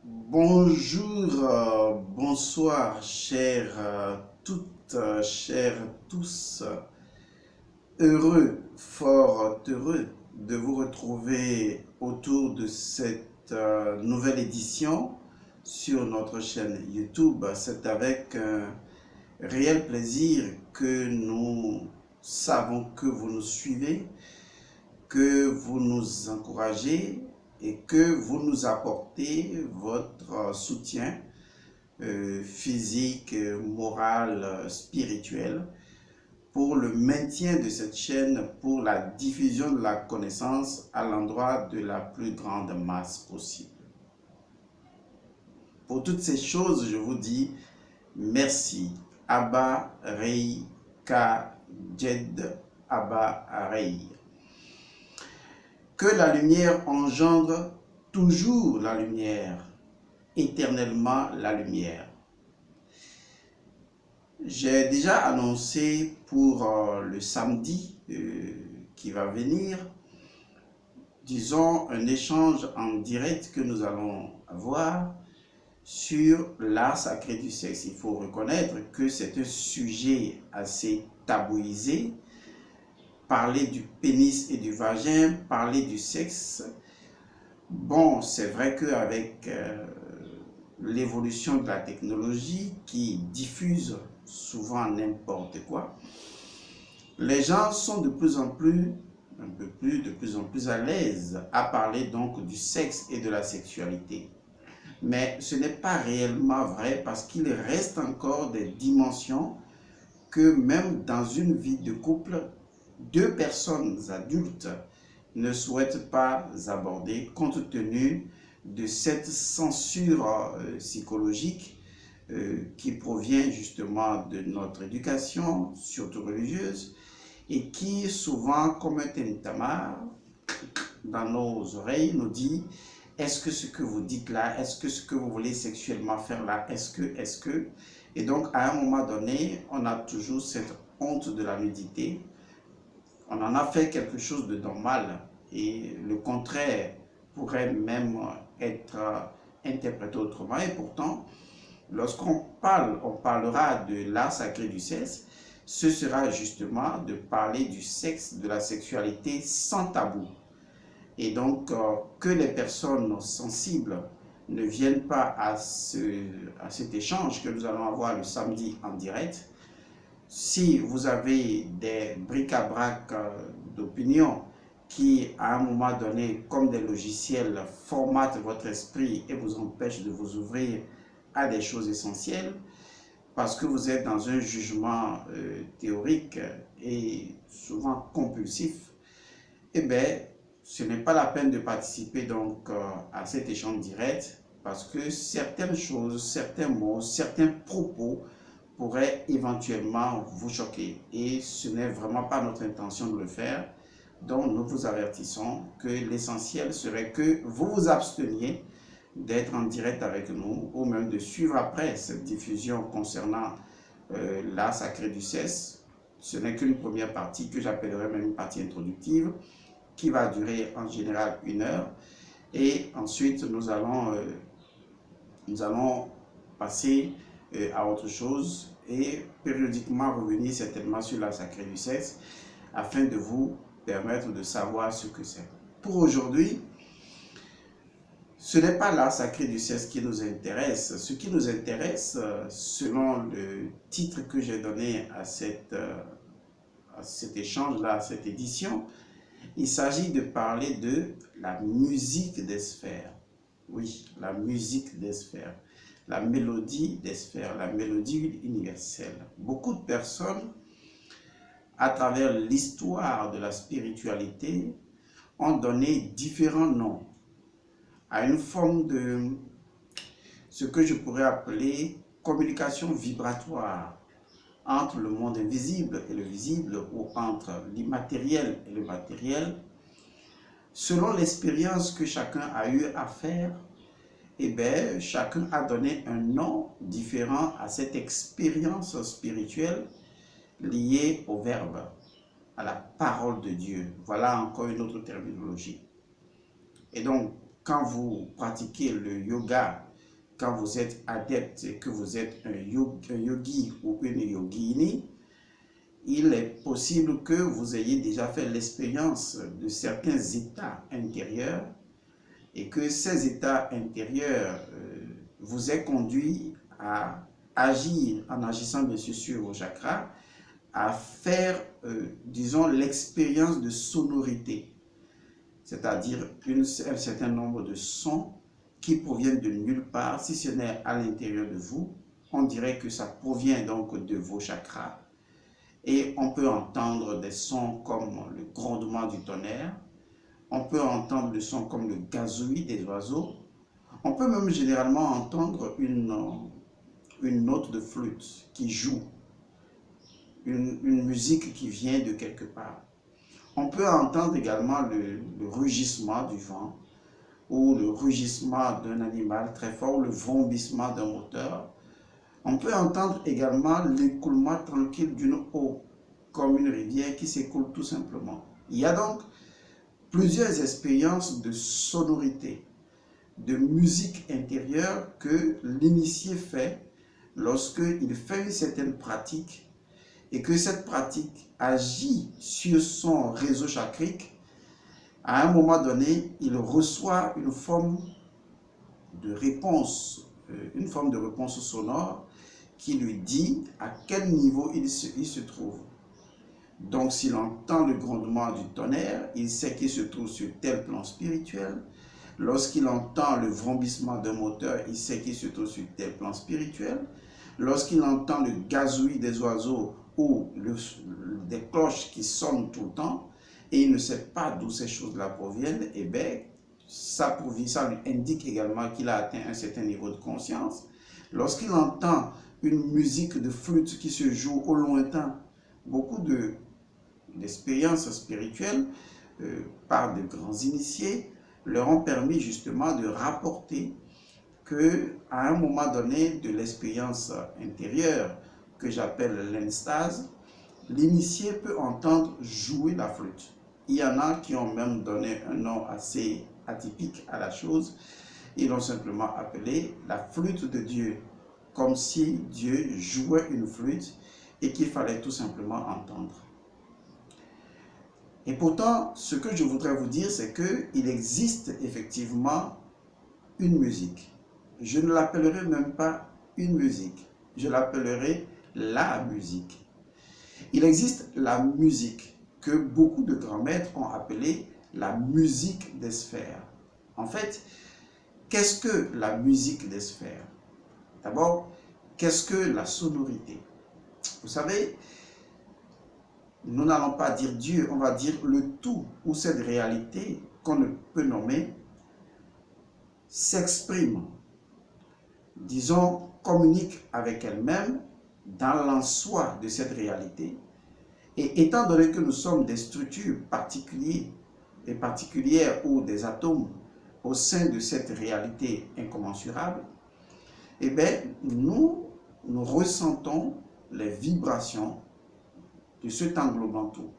Bonjour, bonsoir, chères toutes, chers tous. Heureux, fort heureux de vous retrouver autour de cette nouvelle édition sur notre chaîne YouTube. C'est avec un réel plaisir que nous savons que vous nous suivez, que vous nous encouragez et que vous nous apportez votre soutien physique, moral, spirituel pour le maintien de cette chaîne, pour la diffusion de la connaissance à l'endroit de la plus grande masse possible. Pour toutes ces choses, je vous dis merci. Abba Rei Ka Jed Abba Rei. Que la lumière engendre toujours la lumière, éternellement la lumière. J'ai déjà annoncé pour le samedi qui va venir, disons, un échange en direct que nous allons avoir sur l'art sacré du sexe. Il faut reconnaître que c'est un sujet assez tabouisé. Parler du pénis et du vagin, parler du sexe. Bon, c'est vrai qu'avec l'évolution de la technologie qui diffuse souvent n'importe quoi, les gens sont de plus en plus, de plus en plus à l'aise à parler donc du sexe et de la sexualité. Mais ce n'est pas réellement vrai parce qu'il reste encore des dimensions que même dans une vie de couple, deux personnes adultes ne souhaitent pas aborder compte tenu de cette censure psychologique qui provient justement de notre éducation, surtout religieuse, et qui souvent, comme un tintamarre, dans nos oreilles, nous dit « Est-ce que ce que vous dites là, est-ce que ce que vous voulez sexuellement faire là, est-ce que… » Et donc, à un moment donné, on a toujours cette honte de la nudité. On en a fait quelque chose de normal et le contraire pourrait même être interprété autrement. Et pourtant, lorsqu'on parle, on parlera de l'art sacré du sexe, ce sera justement de parler du sexe, de la sexualité sans tabou. Et donc, que les personnes sensibles ne viennent pas à cet échange que nous allons avoir le samedi en direct. Si vous avez des bric-à-brac d'opinion qui, à un moment donné, comme des logiciels, formatent votre esprit et vous empêchent de vous ouvrir à des choses essentielles, parce que vous êtes dans un jugement théorique et souvent compulsif, eh bien, ce n'est pas la peine de participer donc à cet échange direct, parce que certaines choses, certains mots, certains propos pourrait éventuellement vous choquer et ce n'est vraiment pas notre intention de le faire. Donc nous vous avertissons que l'essentiel serait que vous vous absteniez d'être en direct avec nous ou même de suivre après cette diffusion concernant l'art sacré du sexe. Ce n'est qu'une première partie que j'appellerais même une partie introductive qui va durer en général 1 heure et ensuite nous allons passer à autre chose et périodiquement revenir certainement sur la sacrée du sexe afin de vous permettre de savoir ce que c'est. Pour aujourd'hui, ce n'est pas la sacrée du sexe qui nous intéresse. Ce qui nous intéresse, selon le titre que j'ai donné à cet échange-là, à cette édition, il s'agit de parler de la musique des sphères. Oui, la musique des sphères. La mélodie des sphères, la mélodie universelle. Beaucoup de personnes, à travers l'histoire de la spiritualité, ont donné différents noms à une forme de ce que je pourrais appeler communication vibratoire entre le monde invisible et le visible, ou entre l'immatériel et le matériel, selon l'expérience que chacun a eu à faire. Eh bien, chacun a donné un nom différent à cette expérience spirituelle liée au Verbe, à la parole de Dieu. Voilà encore une autre terminologie. Et donc, quand vous pratiquez le yoga quand vous êtes adepte et que vous êtes un yogi ou une yogini, il est possible que vous ayez déjà fait l'expérience de certains états intérieurs et que ces états intérieurs vous aient conduit à agir, en agissant bien sûr sur vos chakras, à faire, disons, l'expérience de sonorité, c'est-à-dire un certain nombre de sons qui proviennent de nulle part, si ce n'est à l'intérieur de vous. On dirait que ça provient donc de vos chakras. Et on peut entendre des sons comme le grondement du tonnerre, on peut entendre des sons comme le gazouillis des oiseaux, on peut même généralement entendre une note de flûte qui joue, une musique qui vient de quelque part. On peut entendre également le rugissement du vent ou le rugissement d'un animal très fort, le vrombissement d'un moteur. On peut entendre également l'écoulement tranquille d'une eau, comme une rivière qui s'écoule tout simplement. Il y a donc plusieurs expériences de sonorité, de musique intérieure que l'initié fait lorsqu'il fait une certaine pratique et que cette pratique agit sur son réseau chakrique. À un moment donné, il reçoit une forme de réponse sonore qui lui dit à quel niveau il se trouve. Donc, s'il entend le grondement du tonnerre, il sait qu'il se trouve sur tel plan spirituel. Lorsqu'il entend le vrombissement d'un moteur, il sait qu'il se trouve sur tel plan spirituel. Lorsqu'il entend le gazouillis des oiseaux ou des cloches qui sonnent tout le temps, et il ne sait pas d'où ces choses-là proviennent, et bien, ça lui indique également qu'il a atteint un certain niveau de conscience. Lorsqu'il entend une musique de flûte qui se joue au lointain, beaucoup d'expériences spirituelles par de grands initiés leur ont permis justement de rapporter qu'à un moment donné de l'expérience intérieure que j'appelle l'enstase, l'initié peut entendre jouer la flûte. Il y en a qui ont même donné un nom assez atypique à la chose. Ils l'ont simplement appelé la flûte de Dieu, comme si Dieu jouait une flûte et qu'il fallait tout simplement entendre. Et pourtant, ce que je voudrais vous dire, c'est qu'il existe effectivement une musique. Je ne l'appellerai même pas une musique, je l'appellerai la musique. Il existe la musique que beaucoup de grands maîtres ont appelée la musique des sphères. En fait, qu'est-ce que la musique des sphères? D'abord, qu'est-ce que la sonorité? Vous savez, nous n'allons pas dire Dieu, on va dire le tout ou cette réalité qu'on ne peut nommer s'exprime, disons, communique avec elle-même dans l'en-soi de cette réalité. Et étant donné que nous sommes des structures particulières ou des atomes au sein de cette réalité incommensurable, eh bien, nous ressentons les vibrations de cet englobant tout.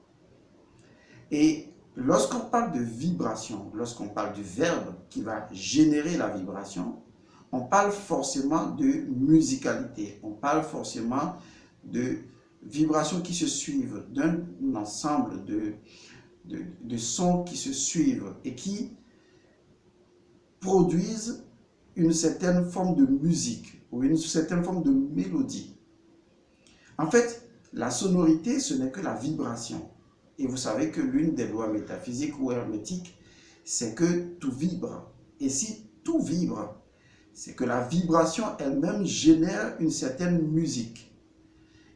Et lorsqu'on parle de vibration, lorsqu'on parle du verbe qui va générer la vibration, on parle forcément de musicalité, on parle forcément de vibrations qui se suivent, d'un ensemble de sons qui se suivent et qui produisent une certaine forme de musique ou une certaine forme de mélodie. En fait, la sonorité, ce n'est que la vibration. Et vous savez que l'une des lois métaphysiques ou hermétiques, c'est que tout vibre. Et si tout vibre, c'est que la vibration elle-même génère une certaine musique.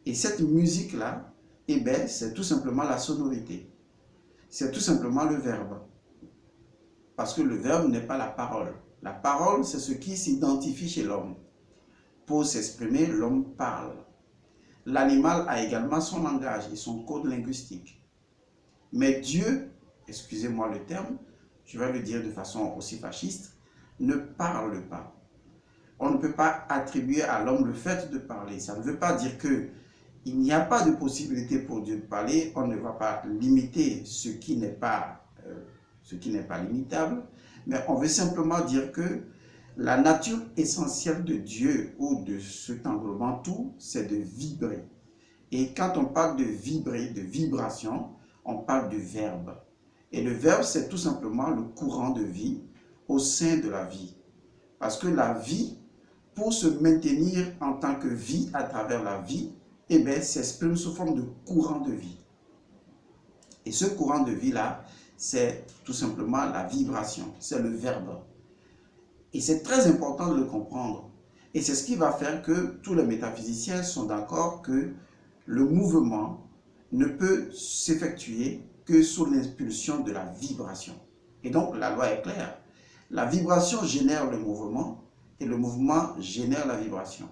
Et cette musique-là, eh bien, c'est tout simplement la sonorité. C'est tout simplement le verbe. Parce que le verbe n'est pas la parole. La parole, c'est ce qui s'identifie chez l'homme. Pour s'exprimer, l'homme parle. L'animal a également son langage et son code linguistique. Mais Dieu, excusez-moi le terme, je vais le dire de façon aussi fasciste, ne parle pas. On ne peut pas attribuer à l'homme le fait de parler. Ça ne veut pas dire qu'il n'y a pas de possibilité pour Dieu de parler. On ne va pas limiter ce qui n'est pas limitable. Mais on veut simplement dire que La nature essentielle de Dieu ou de cet englobant tout, c'est de vibrer. Et quand on parle de vibrer, de vibration, on parle du verbe. Et le verbe, c'est tout simplement le courant de vie au sein de la vie. Parce que la vie, pour se maintenir en tant que vie à travers la vie, eh bien, s'exprime sous forme de courant de vie. Et ce courant de vie-là, c'est tout simplement la vibration, c'est le verbe. Et c'est très important de le comprendre. Et c'est ce qui va faire que tous les métaphysiciens sont d'accord que le mouvement ne peut s'effectuer que sous l'impulsion de la vibration. Et donc, la loi est claire. La vibration génère le mouvement et le mouvement génère la vibration.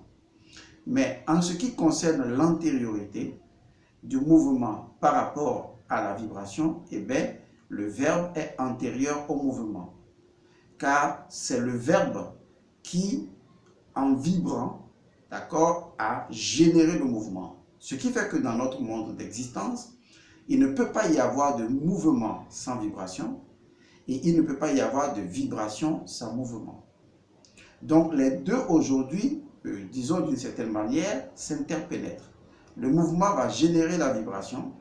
Mais en ce qui concerne l'antériorité du mouvement par rapport à la vibration, eh bien, le verbe est antérieur au mouvement. Car c'est le verbe qui, en vibrant, d'accord, a généré le mouvement. Ce qui fait que dans notre monde d'existence, il ne peut pas y avoir de mouvement sans vibration et il ne peut pas y avoir de vibration sans mouvement. Donc les deux aujourd'hui, disons d'une certaine manière, s'interpénètrent. Le mouvement va générer la vibration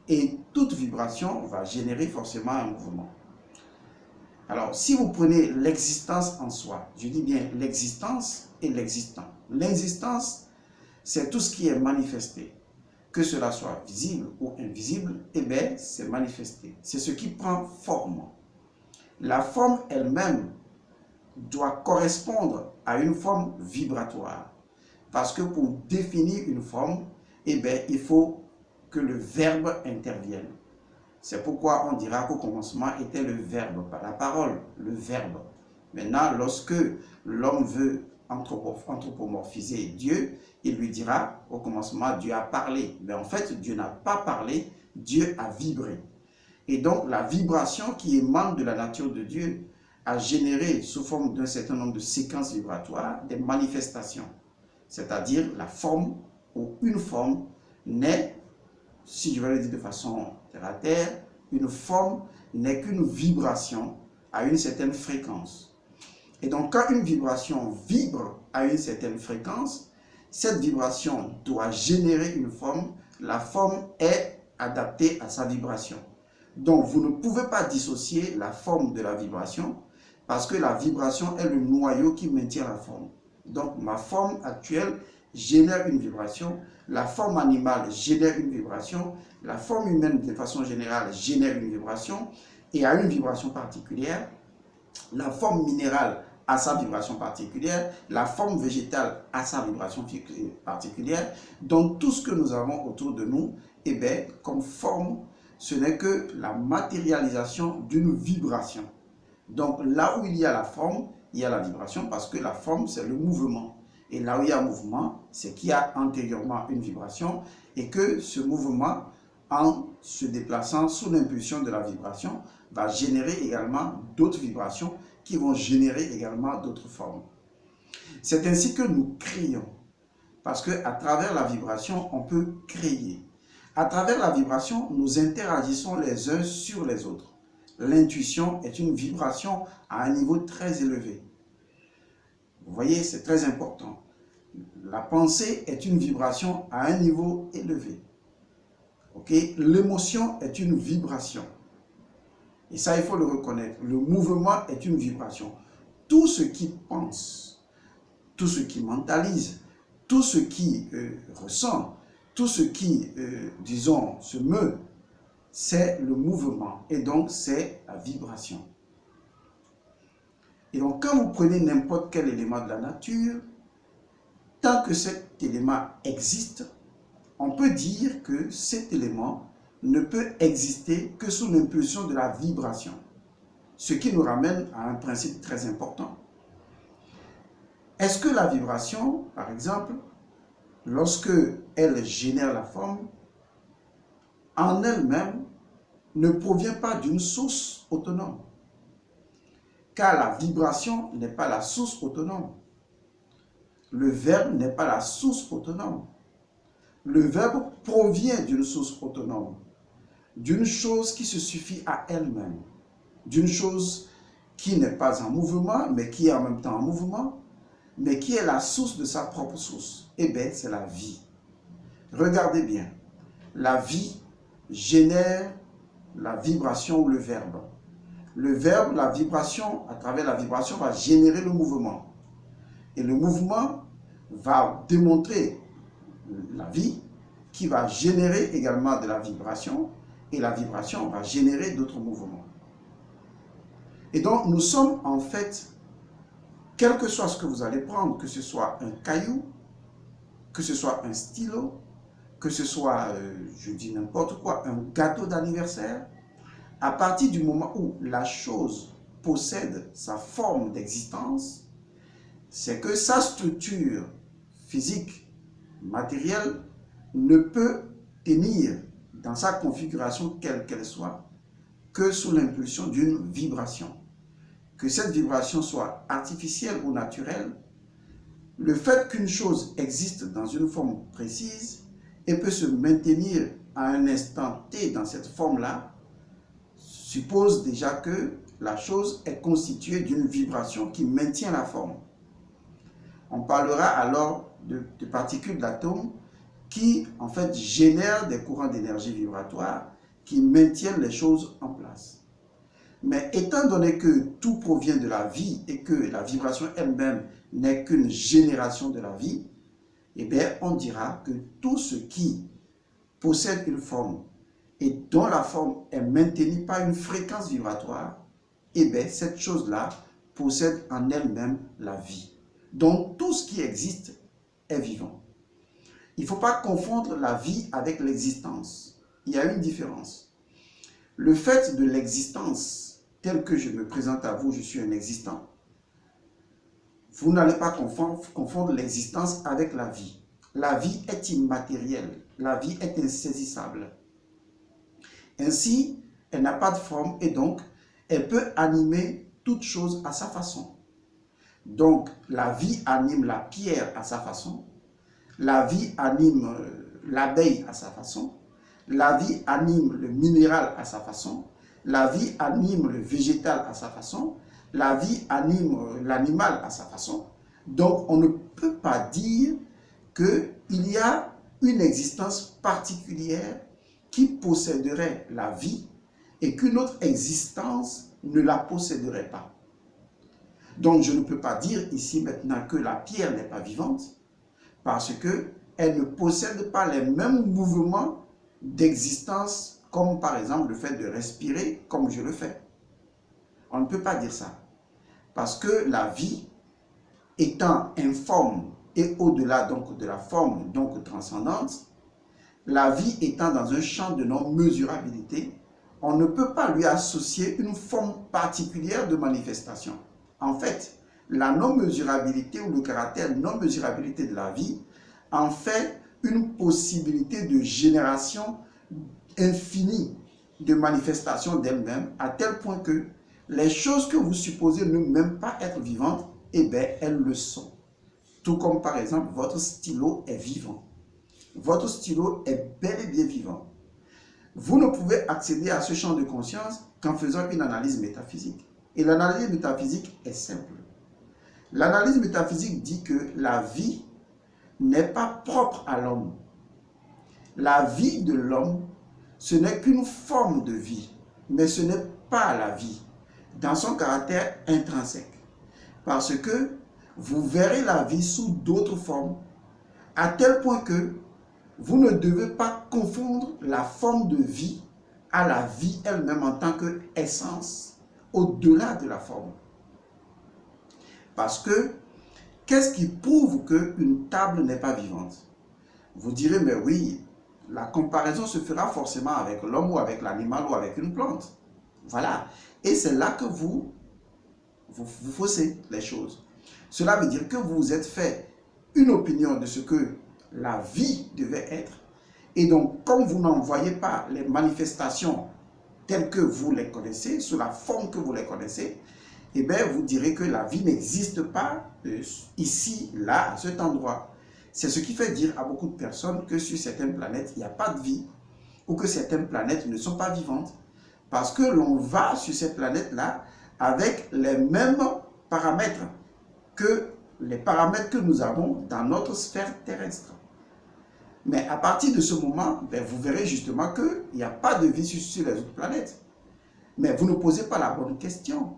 et toute vibration va générer forcément un mouvement. Alors, si vous prenez l'existence en soi, je dis bien l'existence et l'existant. L'existence, c'est tout ce qui est manifesté. Que cela soit visible ou invisible, eh bien, c'est manifesté. C'est ce qui prend forme. La forme elle-même doit correspondre à une forme vibratoire. Parce que pour définir une forme, eh bien, il faut que le verbe intervienne. C'est pourquoi on dira qu'au commencement était le verbe, pas la parole, le verbe. Maintenant, lorsque l'homme veut anthropomorphiser Dieu, il lui dira au commencement Dieu a parlé. Mais en fait, Dieu n'a pas parlé, Dieu a vibré. Et donc, la vibration qui émane de la nature de Dieu a généré sous forme d'un certain nombre de séquences vibratoires des manifestations. C'est-à-dire la forme ou une forme naît, si je vais le dire de façon terre à terre, une forme n'est qu'une vibration à une certaine fréquence. Et donc, quand une vibration vibre à une certaine fréquence, cette vibration doit générer une forme. La forme est adaptée à sa vibration. Donc, vous ne pouvez pas dissocier la forme de la vibration parce que la vibration est le noyau qui maintient la forme. Donc, ma forme actuelle génère une vibration, la forme animale génère une vibration, la forme humaine de façon générale génère une vibration et a une vibration particulière, la forme minérale a sa vibration particulière, la forme végétale a sa vibration particulière. Donc tout ce que nous avons autour de nous, eh bien, comme forme, ce n'est que la matérialisation d'une vibration. Donc là où il y a la forme, il y a la vibration parce que la forme c'est le mouvement. Et là où il y a un mouvement, c'est qu'il y a antérieurement une vibration et que ce mouvement, en se déplaçant sous l'impulsion de la vibration, va générer également d'autres vibrations qui vont générer également d'autres formes. C'est ainsi que nous créons. Parce qu'à travers la vibration, on peut créer. À travers la vibration, nous interagissons les uns sur les autres. L'intuition est une vibration à un niveau très élevé. Vous voyez, c'est très important. La pensée est une vibration à un niveau élevé. Okay? L'émotion est une vibration. Et ça, il faut le reconnaître. Le mouvement est une vibration. Tout ce qui pense, tout ce qui mentalise, tout ce qui ressent, tout ce qui, disons, se meut, c'est le mouvement. Et donc, c'est la vibration. Et donc, quand vous prenez n'importe quel élément de la nature, tant que cet élément existe, on peut dire que cet élément ne peut exister que sous l'impulsion de la vibration. Ce qui nous ramène à un principe très important. Est-ce que la vibration, par exemple, lorsque elle génère la forme, en elle-même, ne provient pas d'une source autonome? Car la vibration n'est pas la source autonome. Le verbe n'est pas la source autonome. Le verbe provient d'une source autonome, d'une chose qui se suffit à elle-même, d'une chose qui n'est pas en mouvement, mais qui est en même temps en mouvement, mais qui est la source de sa propre source? Eh bien, c'est la vie. Regardez bien, la vie génère la vibration ou le verbe. Le verbe, la vibration, à travers la vibration, va générer le mouvement. Et le mouvement va démontrer la vie qui va générer également de la vibration et la vibration va générer d'autres mouvements. Et donc, nous sommes en fait, quel que soit ce que vous allez prendre, que ce soit un caillou, que ce soit un stylo, que ce soit, je dis n'importe quoi, un gâteau d'anniversaire, à partir du moment où la chose possède sa forme d'existence, c'est que sa structure physique, matérielle, ne peut tenir dans sa configuration quelle qu'elle soit que sous l'impulsion d'une vibration. Que cette vibration soit artificielle ou naturelle, le fait qu'une chose existe dans une forme précise et peut se maintenir à un instant T dans cette forme-là, suppose déjà que la chose est constituée d'une vibration qui maintient la forme. On parlera alors de particules d'atomes qui, en fait, génèrent des courants d'énergie vibratoire qui maintiennent les choses en place. Mais étant donné que tout provient de la vie et que la vibration elle-même n'est qu'une génération de la vie, eh bien, on dira que tout ce qui possède une forme et dont la forme est maintenue par une fréquence vibratoire, eh bien, cette chose-là possède en elle-même la vie. Donc, tout ce qui existe est vivant. Il ne faut pas confondre la vie avec l'existence. Il y a une différence. Le fait de l'existence, tel que je me présente à vous, je suis un existant, vous n'allez pas confondre l'existence avec la vie. La vie est immatérielle. La vie est insaisissable. Ainsi, elle n'a pas de forme et donc, elle peut animer toute chose à sa façon. Donc, la vie anime la pierre à sa façon. La vie anime l'abeille à sa façon. La vie anime le minéral à sa façon. La vie anime le végétal à sa façon. La vie anime l'animal à sa façon. Donc, on ne peut pas dire qu'il y a une existence particulière qui posséderait la vie et qu'une autre existence ne la posséderait pas. Donc, je ne peux pas dire ici maintenant que la pierre n'est pas vivante parce qu'elle ne possède pas les mêmes mouvements d'existence comme par exemple le fait de respirer comme je le fais. On ne peut pas dire ça. Parce que la vie étant informe et au-delà donc de la forme donc transcendante, la vie étant dans un champ de non-mesurabilité, on ne peut pas lui associer une forme particulière de manifestation. En fait, la non-mesurabilité ou le caractère non-mesurabilité de la vie en fait une possibilité de génération infinie de manifestations d'elle-même, à tel point que les choses que vous supposez ne même pas être vivantes, eh bien, elles le sont. Tout comme par exemple, votre stylo est vivant. Votre stylo est bel et bien vivant. Vous ne pouvez accéder à ce champ de conscience qu'en faisant une analyse métaphysique. Et l'analyse métaphysique est simple. L'analyse métaphysique dit que la vie n'est pas propre à l'homme. La vie de l'homme, ce n'est qu'une forme de vie, mais ce n'est pas la vie, dans son caractère intrinsèque. Parce que vous verrez la vie sous d'autres formes, à tel point que vous ne devez pas confondre la forme de vie à la vie elle-même en tant qu'essence, au-delà de la forme. Parce que, qu'est-ce qui prouve qu'une table n'est pas vivante? Vous direz, mais oui, la comparaison se fera forcément avec l'homme ou avec l'animal ou avec une plante. Voilà. Et c'est là que vous faussez les choses. Cela veut dire que vous vous êtes fait une opinion de ce que la vie devait être. Et donc, comme vous n'en voyez pas les manifestations telles que vous les connaissez, sous la forme que vous les connaissez, eh bien, vous direz que la vie n'existe pas ici, là, à cet endroit. C'est ce qui fait dire à beaucoup de personnes que sur certaines planètes, il n'y a pas de vie, ou que certaines planètes ne sont pas vivantes. Parce que l'on va sur ces planètes-là avec les mêmes paramètres que les paramètres que nous avons dans notre sphère terrestre. Mais à partir de ce moment, vous verrez justement qu'il n'y a pas de vie sur les autres planètes. Mais vous ne posez pas la bonne question.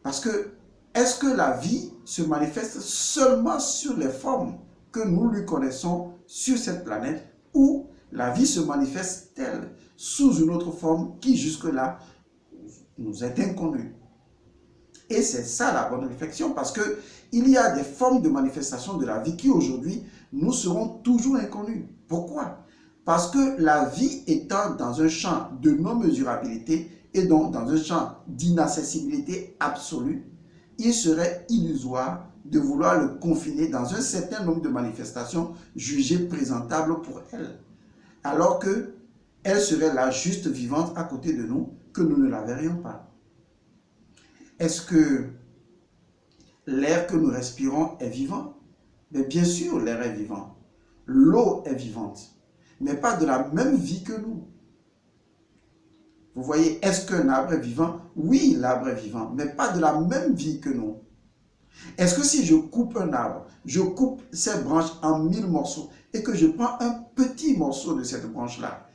Parce que, est-ce que la vie se manifeste seulement sur les formes que nous lui connaissons sur cette planète, ou la vie se manifeste-t-elle sous une autre forme qui jusque-là nous est inconnue? Et c'est ça la bonne réflexion, parce qu'il y a des formes de manifestation de la vie qui aujourd'hui nous seront toujours inconnues. Pourquoi? Parce que la vie étant dans un champ de non-mesurabilité et donc dans un champ d'inaccessibilité absolue, il serait illusoire de vouloir le confiner dans un certain nombre de manifestations jugées présentables pour elle, alors qu'elle serait là juste vivante à côté de nous, que nous ne la verrions pas. Est-ce que l'air que nous respirons est vivant? Mais bien sûr, l'air est vivant. L'eau est vivante, mais pas de la même vie que nous. Vous voyez, est-ce qu'un arbre est vivant? Oui, l'arbre est vivant, mais pas de la même vie que nous. Est-ce que si je coupe un arbre, je coupe ses branches en 1000 morceaux et que je prends un petit morceau de cette branche-là,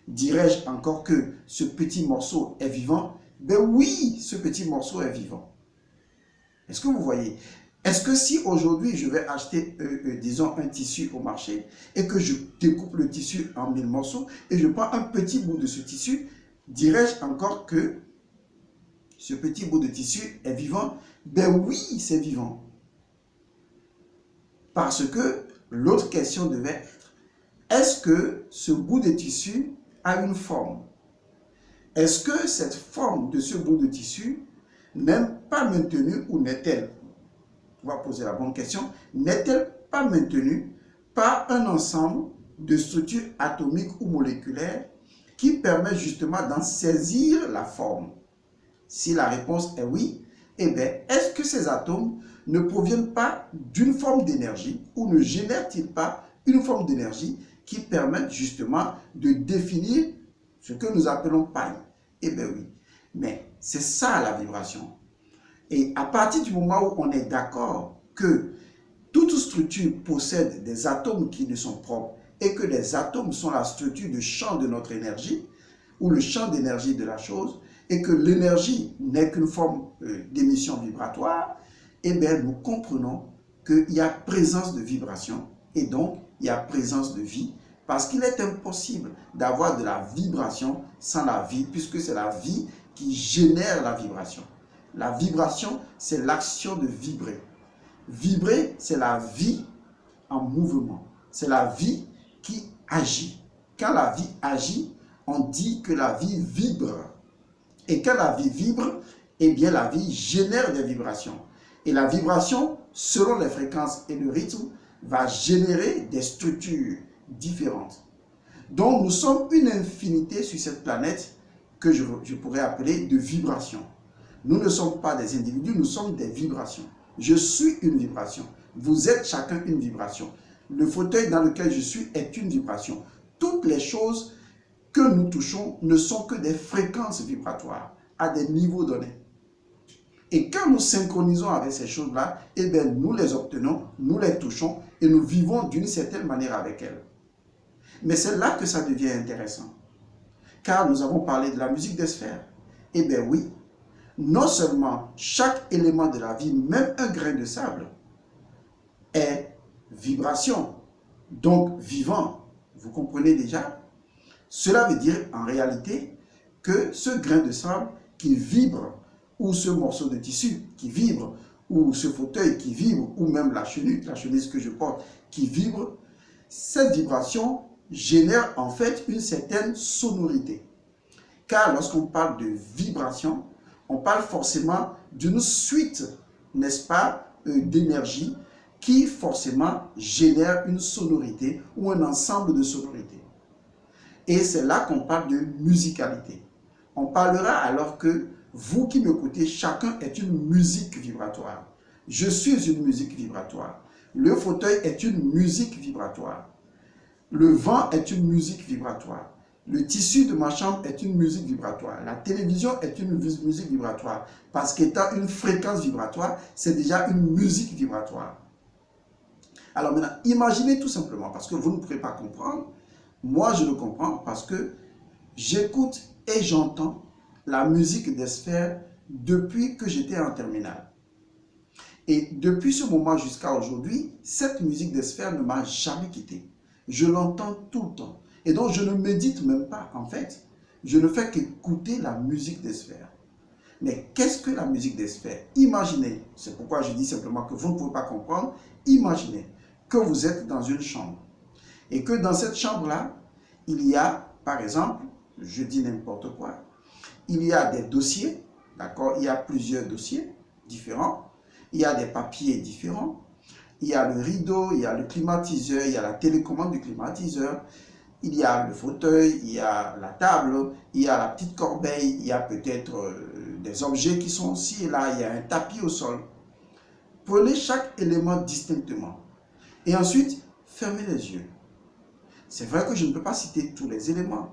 dirais-je encore que ce petit morceau est vivant? Ben oui, ce petit morceau est vivant. Est-ce que vous voyez? Est-ce que si aujourd'hui je vais acheter, disons, un tissu au marché et que je découpe le tissu en 1000 morceaux et je prends un petit bout de ce tissu, dirais-je encore que ce petit bout de tissu est vivant? Ben oui, c'est vivant. Parce que l'autre question devait être, est-ce que ce bout de tissu a une forme? Est-ce que cette forme de ce bout de tissu n'est pas maintenue ou n'est-elle, on va poser la bonne question, n'est-elle pas maintenue par un ensemble de structures atomiques ou moléculaires qui permettent justement d'en saisir la forme? Si la réponse est oui, eh bien, est-ce que ces atomes ne proviennent pas d'une forme d'énergie ou ne génèrent-ils pas une forme d'énergie qui permettent justement de définir ce que nous appelons paille? Eh bien oui, mais c'est ça la vibration. Et à partir du moment où on est d'accord que toute structure possède des atomes qui lui sont propres et que les atomes sont la structure de champ de notre énergie ou le champ d'énergie de la chose et que l'énergie n'est qu'une forme d'émission vibratoire, eh bien nous comprenons qu'il y a présence de vibration et donc il y a présence de vie. Parce qu'il est impossible d'avoir de la vibration sans la vie, puisque c'est la vie qui génère la vibration. La vibration, c'est l'action de vibrer. Vibrer, c'est la vie en mouvement. C'est la vie qui agit. Quand la vie agit, on dit que la vie vibre. Et quand la vie vibre, eh bien la vie génère des vibrations. Et la vibration, selon les fréquences et le rythme, va générer des structures différentes. Donc nous sommes une infinité sur cette planète que je pourrais appeler de vibrations. Nous ne sommes pas des individus, nous sommes des vibrations. Je suis une vibration. Vous êtes chacun une vibration. Le fauteuil dans lequel je suis est une vibration. Toutes les choses que nous touchons ne sont que des fréquences vibratoires à des niveaux donnés. Et quand nous synchronisons avec ces choses-là, eh bien nous les obtenons, nous les touchons et nous vivons d'une certaine manière avec elles. Mais c'est là que ça devient intéressant. Car nous avons parlé de la musique des sphères. Eh bien oui, non seulement chaque élément de la vie, même un grain de sable, est vibration, donc vivant. Vous comprenez déjà? Cela veut dire en réalité que ce grain de sable qui vibre, ou ce morceau de tissu qui vibre, ou ce fauteuil qui vibre, ou même la chemise que je porte qui vibre, cette vibration génère en fait une certaine sonorité. Car lorsqu'on parle de vibration, on parle forcément d'une suite, n'est-ce pas, d'énergie qui forcément génère une sonorité ou un ensemble de sonorités. Et c'est là qu'on parle de musicalité. On parlera alors que vous qui m'écoutez, chacun est une musique vibratoire. Je suis une musique vibratoire. Le fauteuil est une musique vibratoire. Le vent est une musique vibratoire. Le tissu de ma chambre est une musique vibratoire. La télévision est une musique vibratoire. Parce qu'étant une fréquence vibratoire, c'est déjà une musique vibratoire. Alors maintenant, imaginez tout simplement, parce que vous ne pourrez pas comprendre. Moi, je le comprends parce que j'écoute et j'entends la musique des sphères depuis que j'étais en terminale. Et depuis ce moment jusqu'à aujourd'hui, cette musique des sphères ne m'a jamais quitté. Je l'entends tout le temps. Et donc, je ne médite même pas, en fait. Je ne fais qu'écouter la musique des sphères. Mais qu'est-ce que la musique des sphères? Imaginez, c'est pourquoi je dis simplement que vous ne pouvez pas comprendre, imaginez que vous êtes dans une chambre. Et que dans cette chambre-là, il y a, par exemple, je dis n'importe quoi, il y a des dossiers, d'accord? Il y a plusieurs dossiers différents. Il y a des papiers différents. Il y a le rideau, il y a le climatiseur, il y a la télécommande du climatiseur. Il y a le fauteuil, il y a la table, il y a la petite corbeille, il y a peut-être des objets qui sont ci et là, il y a un tapis au sol. Prenez chaque élément distinctement. Et ensuite, fermez les yeux. C'est vrai que je ne peux pas citer tous les éléments,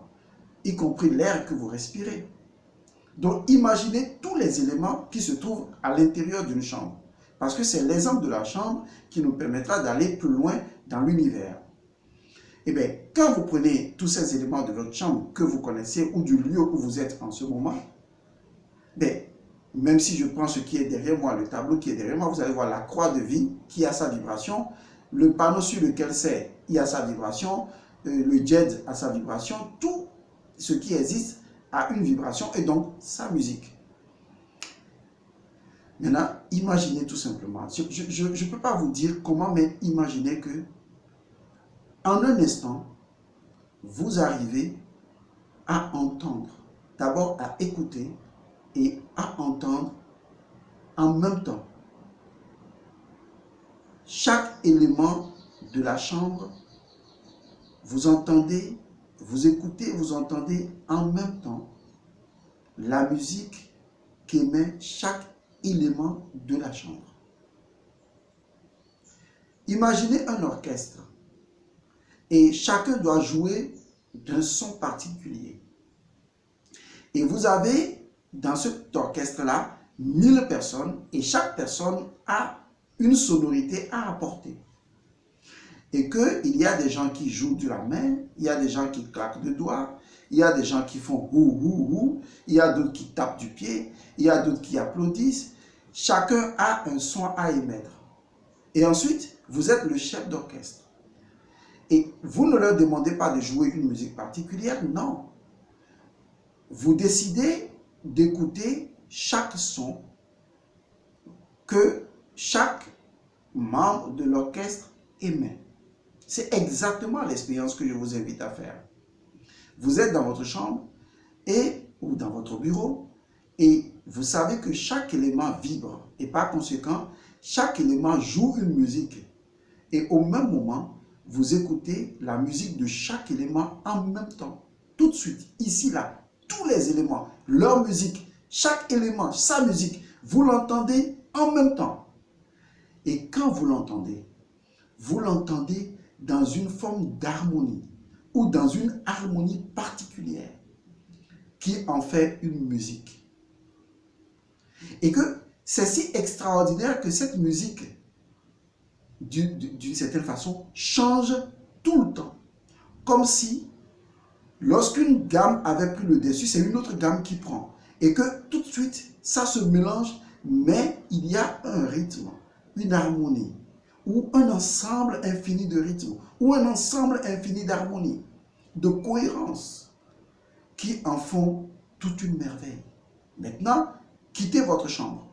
y compris l'air que vous respirez. Donc, imaginez tous les éléments qui se trouvent à l'intérieur d'une chambre. Parce que c'est l'exemple de la chambre qui nous permettra d'aller plus loin dans l'univers. Eh bien, quand vous prenez tous ces éléments de votre chambre que vous connaissez ou du lieu où vous êtes en ce moment, bien, même si je prends ce qui est derrière moi, le tableau qui est derrière moi, vous allez voir la croix de vie qui a sa vibration, le panneau sur lequel c'est, il a sa vibration, le jet a sa vibration, tout ce qui existe a une vibration et donc sa musique. Maintenant, imaginez tout simplement. Je ne peux pas vous dire comment, mais imaginez que en un instant, vous arrivez à entendre, d'abord à écouter et à entendre en même temps. Chaque élément de la chambre, vous entendez, vous écoutez, vous entendez en même temps la musique qu'émet chaque élément de la chambre. Imaginez un orchestre et chacun doit jouer d'un son particulier. Et vous avez dans cet orchestre-là 1000 personnes et chaque personne a une sonorité à apporter. Et qu'il y a des gens qui jouent de la main, il y a des gens qui claquent de doigts, il y a des gens qui font hou hou hou, il y a d'autres qui tapent du pied, il y a d'autres qui applaudissent. Chacun a un son à émettre. Et ensuite, vous êtes le chef d'orchestre. Et vous ne leur demandez pas de jouer une musique particulière, non. Vous décidez d'écouter chaque son que chaque membre de l'orchestre émet. C'est exactement l'expérience que je vous invite à faire. Vous êtes dans votre chambre ou dans votre bureau et vous savez que chaque élément vibre et par conséquent, chaque élément joue une musique. Et au même moment, vous écoutez la musique de chaque élément en même temps. Tout de suite, ici, là, tous les éléments, leur musique, chaque élément, sa musique, vous l'entendez en même temps. Et quand vous l'entendez dans une forme d'harmonie ou dans une harmonie particulière qui en fait une musique. Et que c'est si extraordinaire que cette musique, d'une certaine façon, change tout le temps. Comme si, lorsqu'une gamme avait pris le dessus, c'est une autre gamme qui prend. Et que tout de suite, ça se mélange, mais il y a un rythme, une harmonie, ou un ensemble infini de rythmes, ou un ensemble infini d'harmonie, de cohérence, qui en font toute une merveille. Maintenant, quittez votre chambre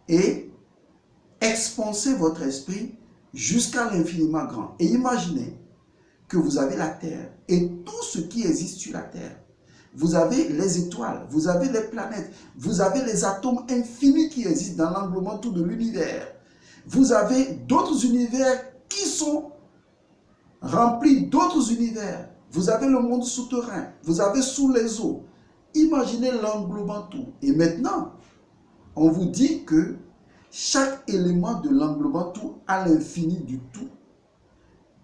et expansez votre esprit jusqu'à l'infiniment grand. Et imaginez que vous avez la Terre et tout ce qui existe sur la Terre. Vous avez les étoiles, vous avez les planètes, vous avez les atomes infinis qui existent dans l'englouement tout de l'univers. Vous avez d'autres univers qui sont remplis d'autres univers. Vous avez le monde souterrain, vous avez sous les eaux. Imaginez l'englobant tout. Et maintenant, on vous dit que chaque élément de l'englobant tout à l'infini du tout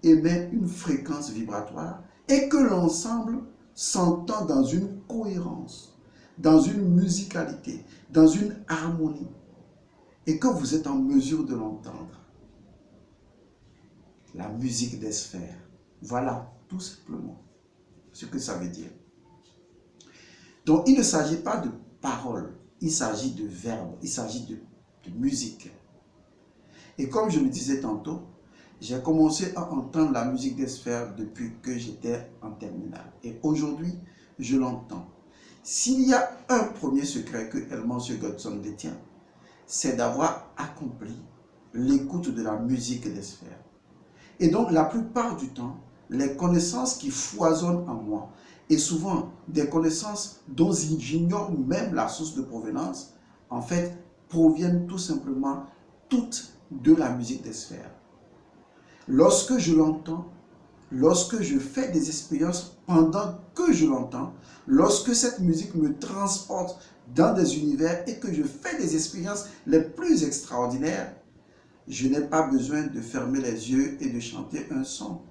émet une fréquence vibratoire et que l'ensemble s'entend dans une cohérence, dans une musicalité, dans une harmonie, et que vous êtes en mesure de l'entendre. La musique des sphères. Voilà tout simplement ce que ça veut dire. Donc, il ne s'agit pas de paroles, il s'agit de verbes, il s'agit de musique. Et comme je le disais tantôt, j'ai commencé à entendre la musique des sphères depuis que j'étais en terminale. Et aujourd'hui, je l'entends. S'il y a un premier secret que Elmancio Godson détient, c'est d'avoir accompli l'écoute de la musique des sphères. Et donc, la plupart du temps, les connaissances qui foisonnent en moi, et souvent des connaissances dont j'ignore même la source de provenance, en fait, proviennent tout simplement toutes de la musique des sphères. Lorsque je l'entends, lorsque je fais des expériences pendant que je l'entends, lorsque cette musique me transporte dans des univers et que je fais des expériences les plus extraordinaires, je n'ai pas besoin de fermer les yeux et de chanter un son.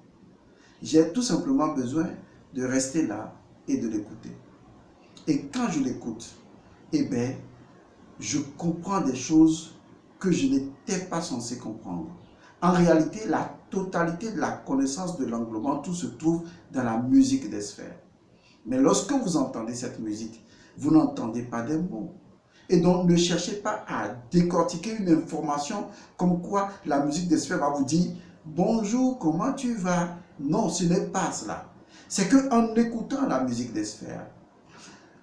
J'ai tout simplement besoin de rester là et de l'écouter. Et quand je l'écoute, eh bien, je comprends des choses que je n'étais pas censé comprendre. En réalité, la totalité de la connaissance de l'englobement, tout se trouve dans la musique des sphères. Mais lorsque vous entendez cette musique, vous n'entendez pas des mots. Et donc, ne cherchez pas à décortiquer une information comme quoi la musique des sphères va vous dire « Bonjour, comment tu vas ?» Non, ce n'est pas cela. C'est qu'en écoutant la musique des sphères,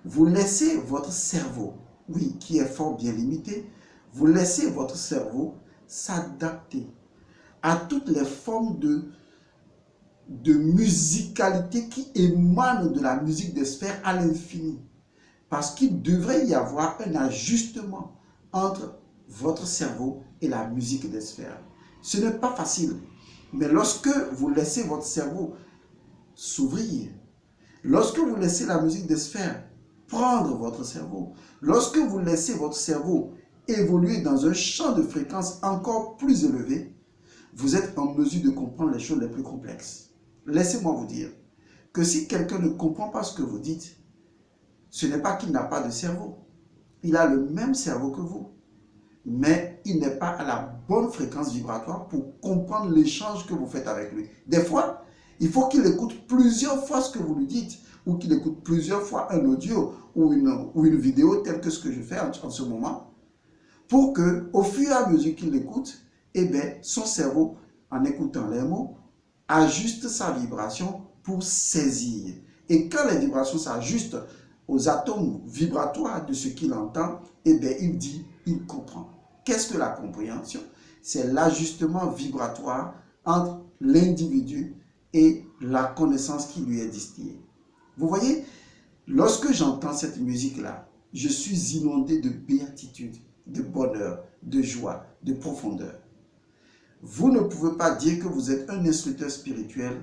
vous laissez votre cerveau, oui, qui est fort bien limité, vous laissez votre cerveau s'adapter à toutes les formes de musicalité qui émanent de la musique des sphères à l'infini. Parce qu'il devrait y avoir un ajustement entre votre cerveau et la musique des sphères. Ce n'est pas facile, mais lorsque vous laissez votre cerveau s'ouvrir, lorsque vous laissez la musique des sphères prendre votre cerveau, lorsque vous laissez votre cerveau évoluer dans un champ de fréquence encore plus élevé, vous êtes en mesure de comprendre les choses les plus complexes. Laissez-moi vous dire que si quelqu'un ne comprend pas ce que vous dites, ce n'est pas qu'il n'a pas de cerveau. Il a le même cerveau que vous. Mais il n'est pas à la bonne fréquence vibratoire pour comprendre l'échange que vous faites avec lui. Des fois, il faut qu'il écoute plusieurs fois ce que vous lui dites, ou qu'il écoute plusieurs fois un audio ou une vidéo telle que ce que je fais en ce moment, pour que, au fur et à mesure qu'il l'écoute, eh bien, son cerveau, en écoutant les mots, ajuste sa vibration pour saisir. Et quand les vibrations s'ajustent aux atomes vibratoires de ce qu'il entend, eh bien, il dit, il comprend. Qu'est-ce que la compréhension? C'est l'ajustement vibratoire entre l'individu et la connaissance qui lui est distillée. Vous voyez, lorsque j'entends cette musique-là, je suis inondé de béatitude, de bonheur, de joie, de profondeur. Vous ne pouvez pas dire que vous êtes un instructeur spirituel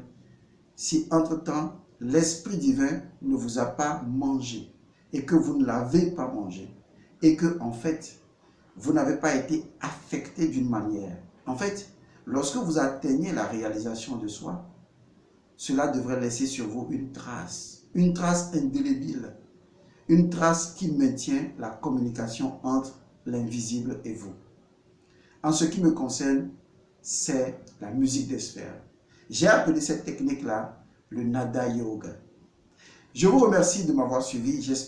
si entre-temps, l'Esprit divin ne vous a pas mangé et que vous ne l'avez pas mangé et que, en fait, vous n'avez pas été affecté d'une manière. En fait, lorsque vous atteignez la réalisation de soi, cela devrait laisser sur vous une trace indélébile, une trace qui maintient la communication entre l'invisible et vous. En ce qui me concerne, c'est la musique des sphères. J'ai appelé cette technique-là le Nada Yoga. Je vous remercie de m'avoir suivi.